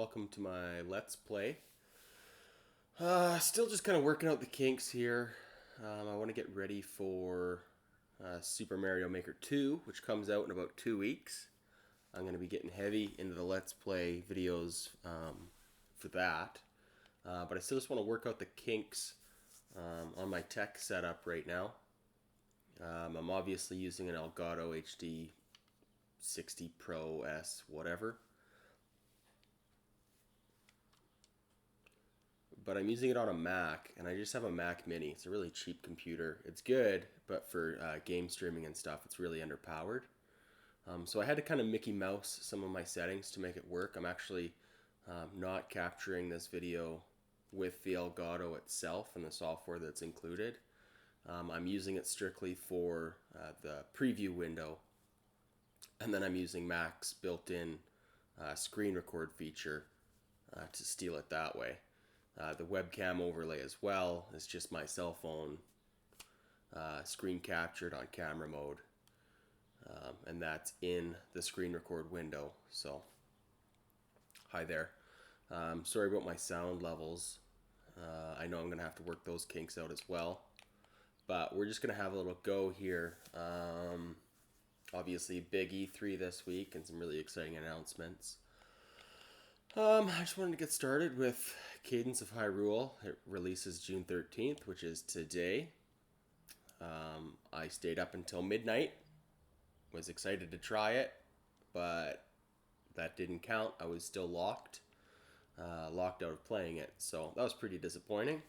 welcome to my Let's Play. Still just kind of working out the kinks here. I want to get ready for Super Mario Maker 2, which comes out in about 2 weeks. I'm going to be getting heavy into the Let's Play videos for that. But I still just want to work out the kinks on my tech setup right now. I'm obviously using an Elgato HD 60 Pro S whatever. But I'm using it on a Mac, and I just have a Mac Mini. It's a really cheap computer. It's good, but for game streaming and stuff, it's really underpowered. So I had to kind of Mickey Mouse some of my settings to make it work. I'm actually not capturing this video with the Elgato itself and the software that's included. I'm using it strictly for the preview window, and then I'm using Mac's built-in screen record feature to steal it that way. The webcam overlay as well is just my cell phone screen captured on camera mode, and that's in the screen record window. So hi there. Sorry about my sound levels. I know I'm going to have to work those kinks out as well, but we're just going to have a little go here. Obviously big E3 this week and some really exciting announcements. I just wanted to get started with Cadence of Hyrule. It releases June 13th, which is today. I stayed up until midnight. Was excited to try it, but that didn't count. I was still locked out of playing it, so that was pretty disappointing.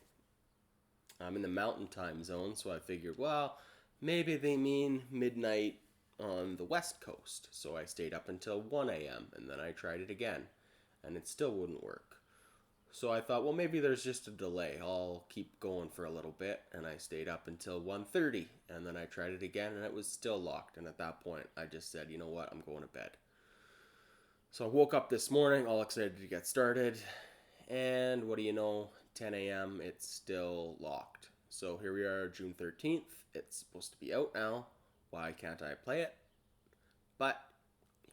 I'm in the mountain time zone, so I figured, well, maybe they mean midnight on the west coast. So I stayed up until 1 a.m. and then I tried it again, and it still wouldn't work. So I thought, well, maybe there's just a delay. I'll keep going for a little bit, and I stayed up until 1:30, and then I tried it again, and it was still locked. And at that point, I just said, you know what, I'm going to bed. So I woke up this morning, all excited to get started, and what do you know, 10 a.m., it's still locked. So here we are, June 13th. It's supposed to be out now. Why can't I play it? But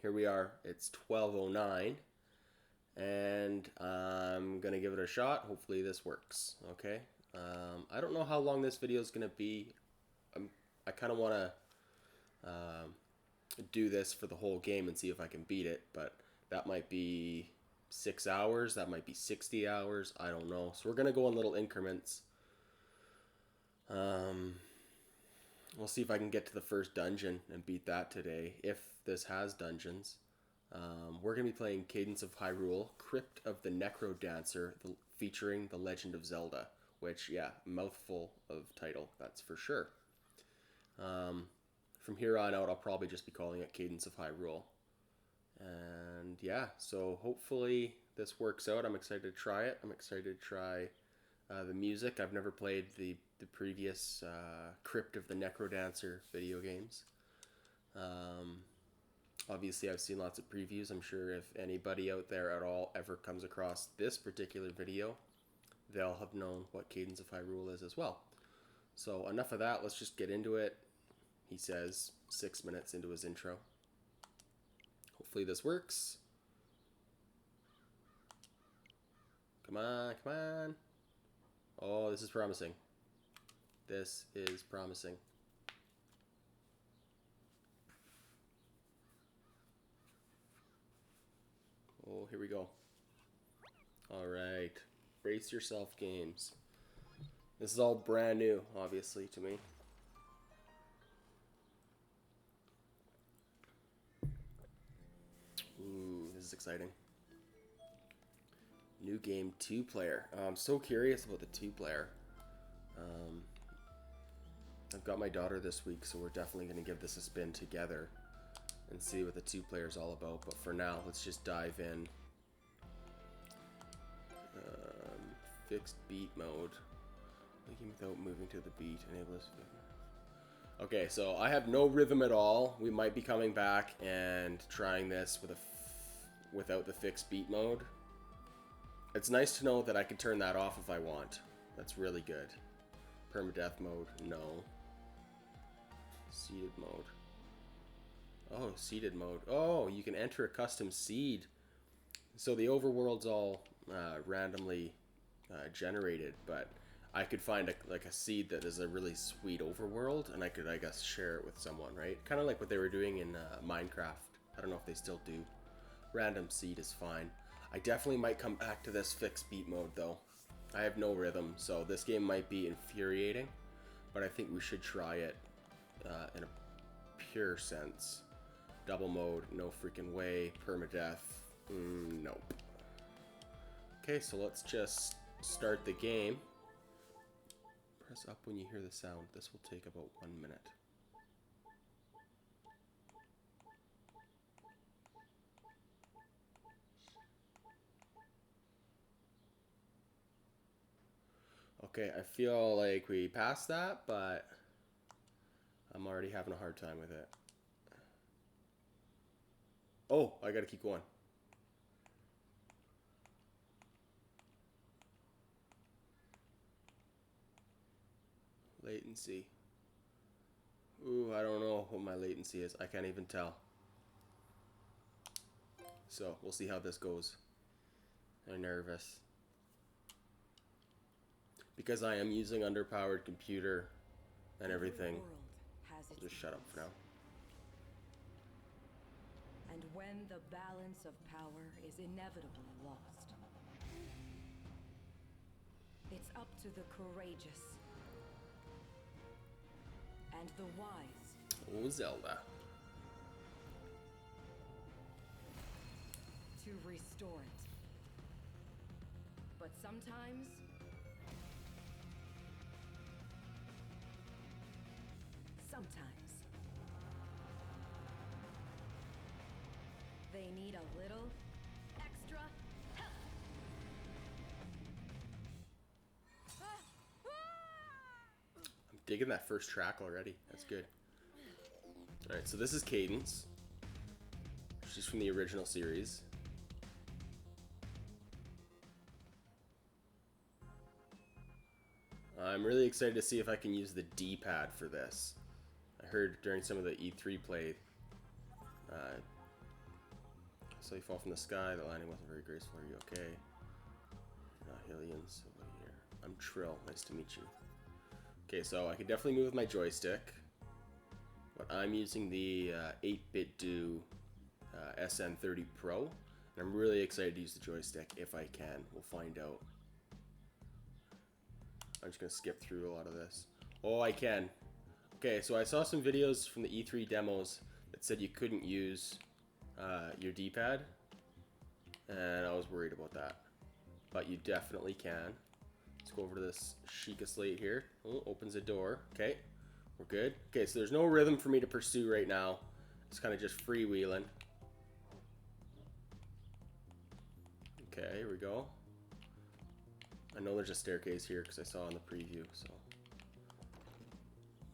here we are, it's 12:09. And I'm going to give it a shot. Hopefully this works. Okay. I don't know how long this video is going to be. I kind of want to do this for the whole game and see if I can beat it. But that might be 6 hours. That might be 60 hours. I don't know. So we're going to go in little increments. We'll see if I can get to the first dungeon and beat that today, if this has dungeons. We're going to be playing Cadence of Hyrule, Crypt of the Necrodancer, featuring The Legend of Zelda, which, yeah, mouthful of title, that's for sure. From here on out, I'll probably just be calling it Cadence of Hyrule. And yeah, so hopefully this works out. I'm excited to try it. I'm excited to try the music. I've never played the previous Crypt of the Necrodancer video games. Obviously, I've seen lots of previews. I'm sure if anybody out there at all ever comes across this particular video, they'll have known what Cadence of Hyrule is as well. So enough of that. Let's just get into it. He says 6 minutes into his intro. Hopefully this works. Come on, come on. Oh, this is promising. This is promising. Oh, here we go. Alright. Brace yourself, games. This is all brand new, obviously, to me. Ooh, this is exciting. New game, 2-player. I'm so curious about the 2-player. I've got my daughter this week, so we're definitely going to give this a spin together and see what the 2-player is all about. But for now, let's just dive in. Fixed beat mode. Linking without moving to the beat. Enable this. Okay, so I have no rhythm at all. We might be coming back and trying this with without the fixed beat mode. It's nice to know that I can turn that off if I want. That's really good. Permadeath mode, no. Seated mode. Oh, seated mode. Oh, you can enter a custom seed. So the overworld's all randomly generated, but I could find a seed that is a really sweet overworld, and I could, I guess, share it with someone, right? Kind of like what they were doing in Minecraft. I don't know if they still do. Random seed is fine. I definitely might come back to this fixed beat mode, though. I have no rhythm, so this game might be infuriating, but I think we should try it in a pure sense. Double mode, no freaking way. Permadeath, nope. Okay, so let's just start the game. Press up when you hear the sound. This will take about 1 minute. Okay, I feel like we passed that, but I'm already having a hard time with it. Oh, I gotta keep going. Latency. Ooh, I don't know what my latency is. I can't even tell. So, we'll see how this goes. I'm nervous. Because I am using underpowered computer and everything. I'll just shut up for now. And when the balance of power is inevitably lost, it's up to the courageous and the wise. Oh, Zelda. To restore it. But sometimes they need a little extra help. I'm digging that first track already. That's good. Alright, so this is Cadence. She's from the original series. I'm really excited to see if I can use the D-pad for this. I heard during some of the E3 play, so you fall from the sky, the landing wasn't very graceful. Are you okay? Not aliens over here. I'm Trill, nice to meet you. Okay, so I can definitely move with my joystick. But I'm using the 8-bit do SN30 Pro. And I'm really excited to use the joystick if I can. We'll find out. I'm just going to skip through a lot of this. Oh, I can. Okay, so I saw some videos from the E3 demos that said you couldn't use your D-pad. And I was worried about that. But you definitely can. Let's go over to this Sheikah slate here. Oh, opens a door. Okay, we're good. Okay, so there's no rhythm for me to pursue right now. It's kind of just freewheeling. Okay, here we go. I know there's a staircase here because I saw in the preview, so.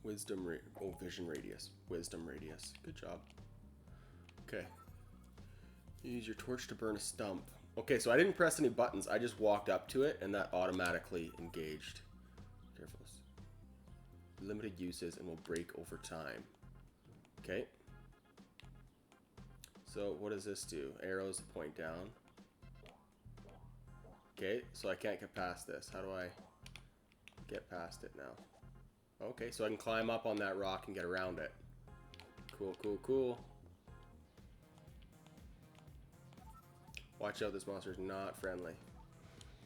Vision radius. Wisdom radius. Good job. Okay. Use your torch to burn a stump. Okay, so I didn't press any buttons. I just walked up to it and that automatically engaged. Careful. Limited uses and will break over time. Okay. So what does this do? Arrows point down. Okay, so I can't get past this. How do I get past it now? Okay, so I can climb up on that rock and get around it. Cool, cool, cool. Watch out, this monster is not friendly.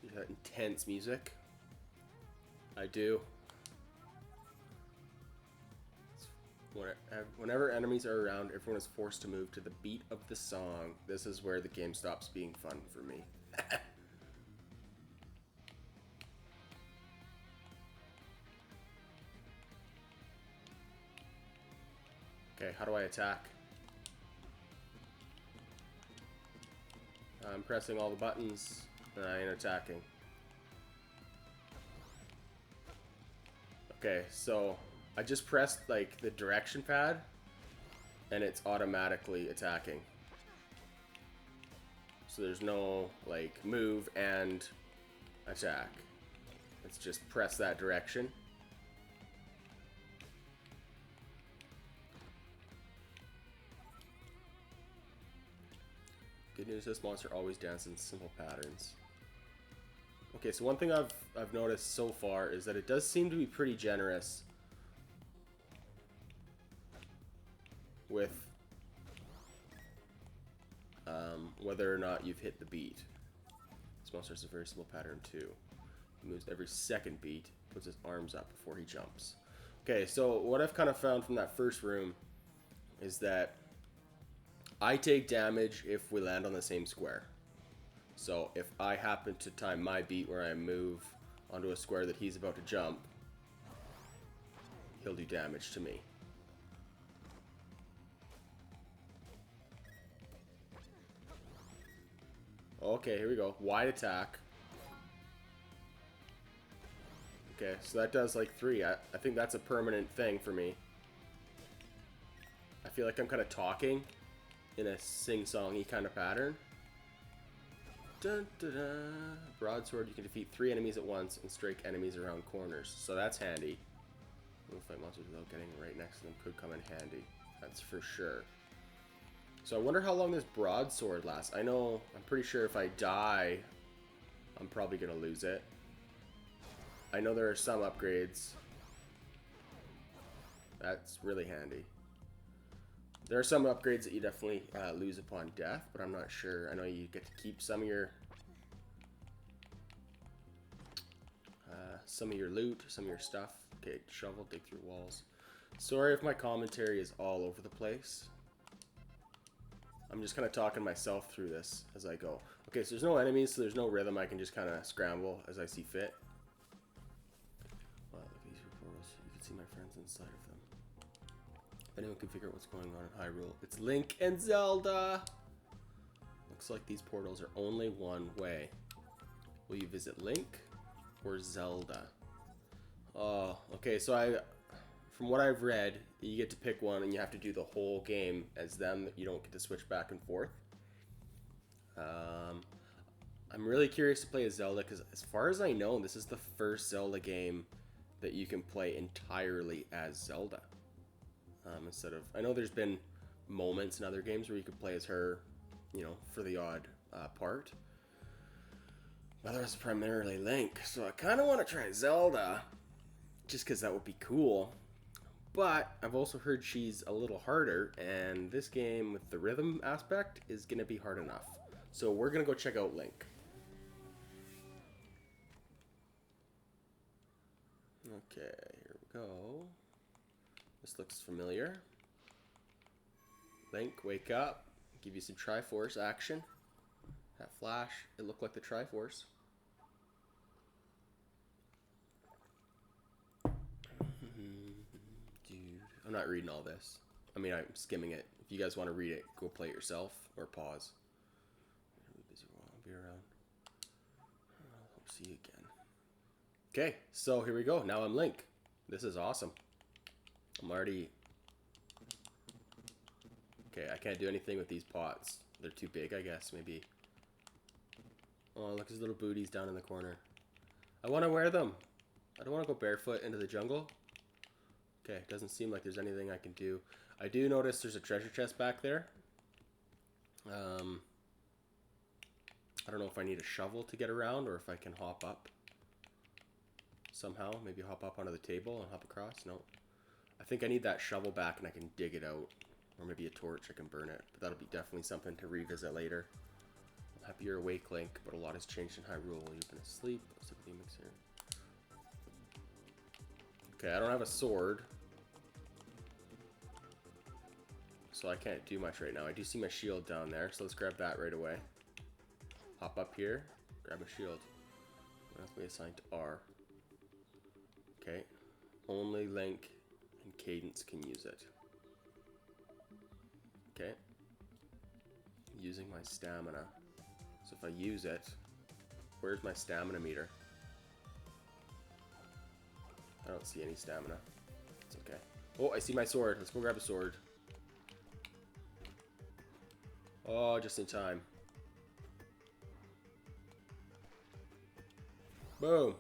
You hear that intense music? I do. Whenever enemies are around, everyone is forced to move to the beat of the song. This is where the game stops being fun for me. Okay, how do I attack? I'm pressing all the buttons and I ain't attacking. Okay, so I just pressed like the direction pad and it's automatically attacking. So there's no like move and attack. Let's just press that direction. Good news, this monster always dances in simple patterns. Okay, so one thing I've noticed so far is that it does seem to be pretty generous with whether or not you've hit the beat. This monster has a very simple pattern too. He moves every second beat, puts his arms up before he jumps. Okay, so what I've kind of found from that first room is that I take damage if we land on the same square. So if I happen to time my beat where I move onto a square that he's about to jump, he'll do damage to me. Okay, here we go. Wide attack. Okay, so that does like 3. I think that's a permanent thing for me. I feel like I'm kind of talking in a sing-songy kind of pattern. Dun, dun, dun. Broadsword, you can defeat 3 enemies at once and strike enemies around corners. So that's handy. We'll fight monsters without getting right next to them could come in handy. That's for sure. So I wonder how long this broadsword lasts. I know, I'm pretty sure if I die, I'm probably going to lose it. I know there are some upgrades. That's really handy. There are some upgrades that you definitely lose upon death, but I'm not sure. I know you get to keep some of your loot, some of your stuff. Okay, shovel, dig through walls. Sorry if my commentary is all over the place. I'm just kind of talking myself through this as I go. Okay, so there's no enemies, so there's no rhythm. I can just kind of scramble as I see fit. Wow, look at these portals. You can see my friends inside of them. If anyone can figure out what's going on in Hyrule, it's Link and Zelda! Looks like these portals are only one way. Will you visit Link or Zelda? Oh, okay, so from what I've read, you get to pick one and you have to do the whole game as them. You don't get to switch back and forth. I'm really curious to play as Zelda because as far as I know, this is the first Zelda game that you can play entirely as Zelda. Instead of, I know there's been moments in other games where you could play as her, you know, for the odd part. But that was primarily Link, so I kind of want to try Zelda, just because that would be cool. But I've also heard she's a little harder, and this game with the rhythm aspect is going to be hard enough. So we're going to go check out Link. Okay, here we go. This looks familiar. Link, wake up. Give you some Triforce action. That flash, it looked like the Triforce. Dude, I'm not reading all this. I mean, I'm skimming it. If you guys want to read it, go play it yourself or pause. I'll be around. Hope to see you again. Okay, so here we go. Now I'm Link. This is awesome. I'm already... Okay, I can't do anything with these pots. They're too big, I guess, maybe. Oh, look, his little booties down in the corner. I want to wear them. I don't want to go barefoot into the jungle. Okay, doesn't seem like there's anything I can do. I do notice there's a treasure chest back there. I don't know if I need a shovel to get around or if I can hop up somehow. Maybe hop up onto the table and hop across. No. I think I need that shovel back and I can dig it out. Or maybe a torch, I can burn it. But that'll be definitely something to revisit later. I'm happy you're awake, Link, but a lot has changed in Hyrule while you've been asleep. Okay, I don't have a sword. So I can't do much right now. I do see my shield down there, so let's grab that right away. Hop up here, grab a shield. Pathway assigned to R. Okay, only Link and Cadence can use it. Okay, using my stamina. So if I use it, where's my stamina meter? I don't see any stamina. It's okay. Oh, I see my sword. Let's go grab a sword. Oh, just in time. Boom.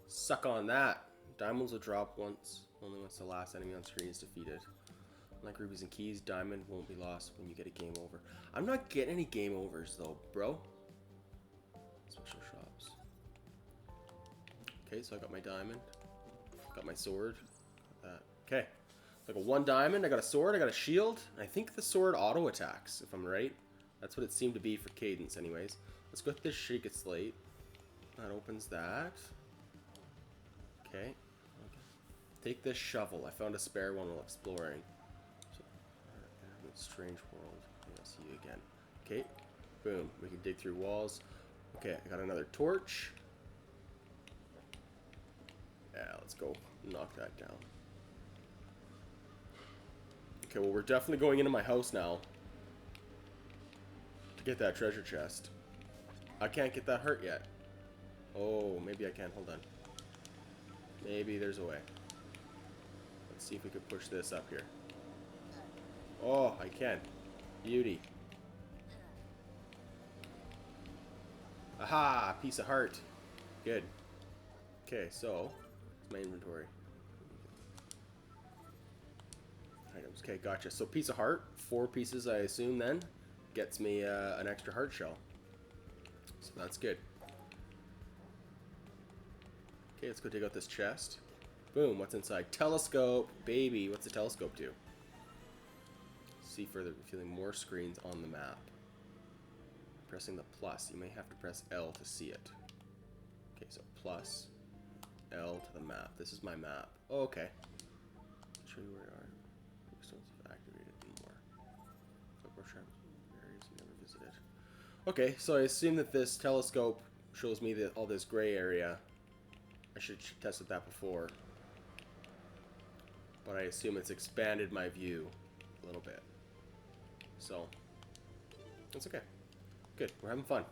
Suck on that. Diamonds will drop once, only once the last enemy on screen is defeated. Like rubies and keys, diamond won't be lost when you get a game over. I'm not getting any game overs though, bro. Special shops. Okay, so I got my diamond. Got my sword. Got that. Okay. So I got 1 diamond, I got a sword, I got a shield. I think the sword auto attacks, if I'm right. That's what it seemed to be for Cadence anyways. Let's go with this Shake It Slate. That opens that. Okay. Take this shovel. I found a spare one while exploring. So, strange world. Maybe I'll see you again. Okay. Boom. We can dig through walls. Okay, I got another torch. Yeah, let's go knock that down. Okay, well, we're definitely going into my house now to get that treasure chest. I can't get that hurt yet. Oh, maybe I can. Hold on. Maybe there's a way. Let's see if we can push this up here. Oh, I can. Beauty. Aha! Piece of heart. Good. Okay, so my inventory. Items. Okay, gotcha. So piece of heart, 4 pieces, I assume. Then gets me an extra heart shell. So that's good. Okay, let's go dig out this chest. Boom, what's inside? Telescope, baby. What's the telescope do? See further, revealing more screens on the map. Pressing the plus. You may have to press L to see it. Okay, so plus L to the map. This is my map. Oh, okay. Show you where you are. Stones have activated more. Flipper sharp areas you never visited. Okay, so I assume that this telescope shows me that all this gray area. I should have tested that before. But I assume it's expanded my view a little bit. So, that's okay. Good, we're having fun.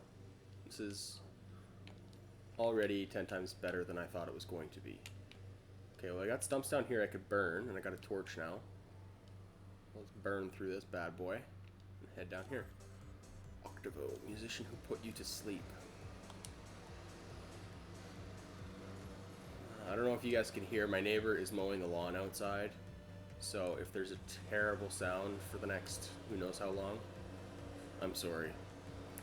This is already 10 times better than I thought it was going to be. Okay, well I got stumps down here I could burn, and I got a torch now. Let's burn through this bad boy and head down here. Octavo, musician who put you to sleep. I don't know if you guys can hear, my neighbor is mowing the lawn outside. So if there's a terrible sound for the next who knows how long, I'm sorry.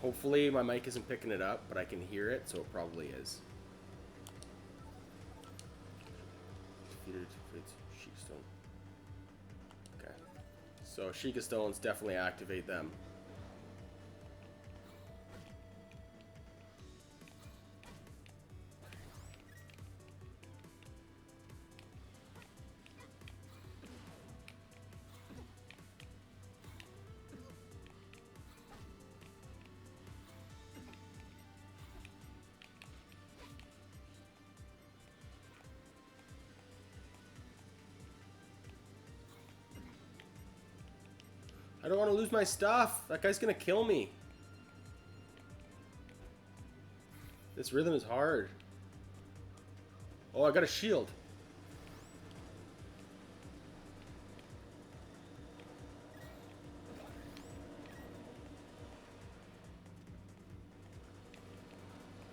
Hopefully my mic isn't picking it up, but I can hear it, so it probably is. Defeated Sheikah Stone. Okay. So Sheikah Stones, definitely activate them. I don't want to lose my stuff. That guy's gonna kill me. This rhythm is hard. Oh, I got a shield.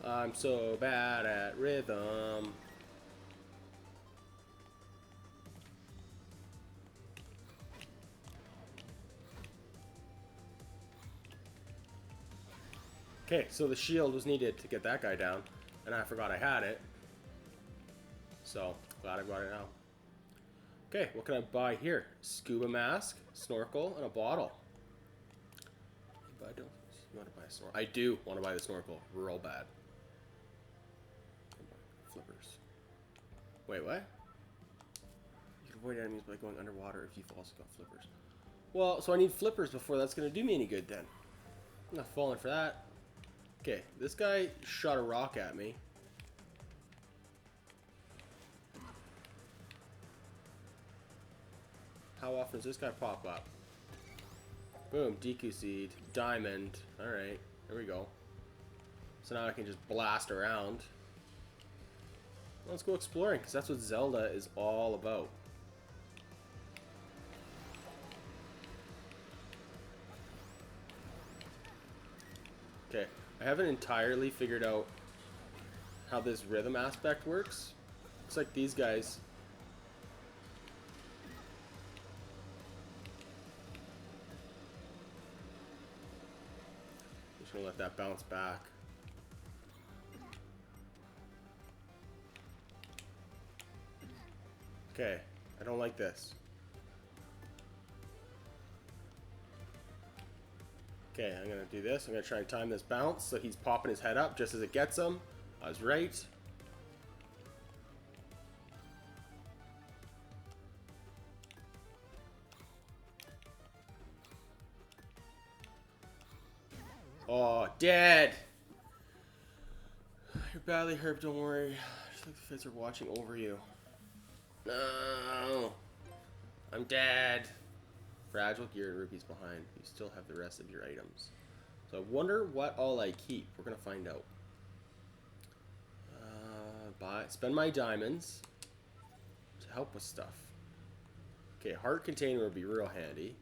I'm so bad at rhythm. Okay, so the shield was needed to get that guy down, and I forgot I had it. So, glad I got it now. Okay, what can I buy here? Scuba mask, snorkel, and a bottle. But I don't. You want to buy a snorkel? I do want to buy the snorkel. Real bad. Flippers. Wait, what? You can avoid enemies by going underwater if you've also got flippers. Well, so I need flippers before that's going to do me any good then. I'm not falling for that. Okay, this guy shot a rock at me. How often does this guy pop up? Boom, Deku Seed, Diamond. Alright, there we go. So now I can just blast around. Let's go exploring, because that's what Zelda is all about. Okay, I haven't entirely figured out how this rhythm aspect works. Looks like these guys gonna let that bounce back. Okay, I don't like this. Okay, I'm gonna do this. I'm gonna try and time this bounce so he's popping his head up just as it gets him. I was right. Oh, dead! You're badly hurt, don't worry. Just like the fits are watching over you. No! I'm dead! Fragile gear and rupees behind. You still have the rest of your items. So I wonder what all I keep. We're gonna find out. Spend my diamonds to help with stuff. Okay, heart container would be real handy.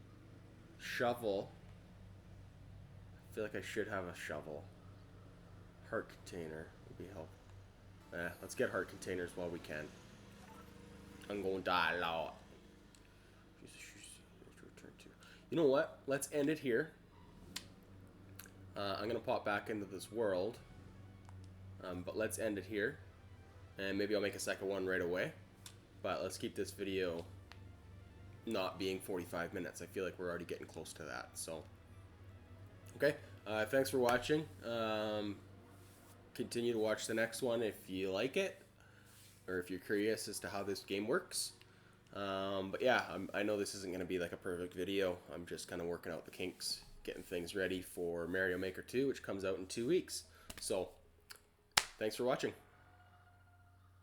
Shovel. I feel like I should have a shovel. Heart container would be helpful. Let's get heart containers while we can. I'm going to die a lot. You know what? Let's end it here. I'm going to pop back into this world. But let's end it here. And maybe I'll make a second one right away. But let's keep this video not being 45 minutes. I feel like we're already getting close to that. So, okay. Thanks for watching. Continue to watch the next one if you like it. Or if you're curious as to how this game works. But yeah, I know this isn't going to be like a perfect video. I'm just kind of working out the kinks. Getting things ready for Mario Maker 2, which comes out in 2 weeks. So, thanks for watching.